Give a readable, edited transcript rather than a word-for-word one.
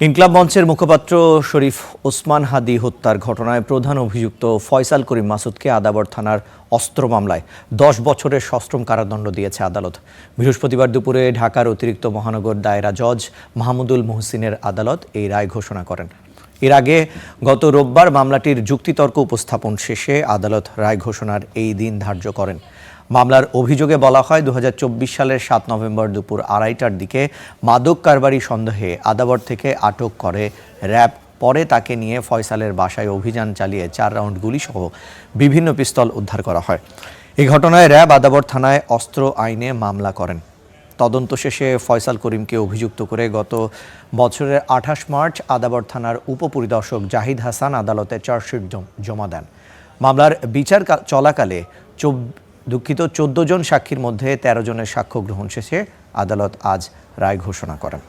ইনকিলাব মঞ্চের মুখপাত্র শরীফ ওসমান হাদি হত্যার ঘটনায় প্রধান অভিযুক্ত ফয়সাল করিম মাসুদকে আদাবর থানার অস্ত্র মামলায় 10 বছরের সশ্রম কারাদণ্ড দিয়েছে আদালত। বৃহস্পতিবার দুপুরে ঢাকার অতিরিক্ত মহানগর দায়রা জজ মাহমুদুল মুহসিনের আদালত এই রায় ঘোষণা করেন। এর আগে গত রোববার মামলাটির যুক্তিতর্ক উপস্থাপন শেষে আদালত রায় ঘোষণার এই দিন ধার্য করেন। মামলার অভিযোগে বলা হয় 2024 সালের 7 নভেম্বর দুপুর 2:30টার দিকে মাদক কারবারি সন্দেহে আদাবর থেকে আটক করে র্যাব। পরে তাকে নিয়ে ফয়সালের বাসায় অভিযান চালিয়ে 4 রাউন্ড গুলিসহ বিভিন্ন পিস্তল উদ্ধার করা হয়। এই ঘটনায় র্যাব আদাবর থানায় অস্ত্র আইনে মামলা করেন। তদন্ত শেষে ফয়সাল করিমকে অভিযুক্ত করে গত বছরের 28 মার্চ আদাবর থানার উপপরিদর্শক জাহিদ হাসান আদালতে চার্জশিট জমা দেন। মামলার বিচার চলাকালে 14 জন সাক্ষীর মধ্যে 13 জনের সাক্ষ্য গ্রহণ শেষে আদালত আজ রায় ঘোষণা করেন।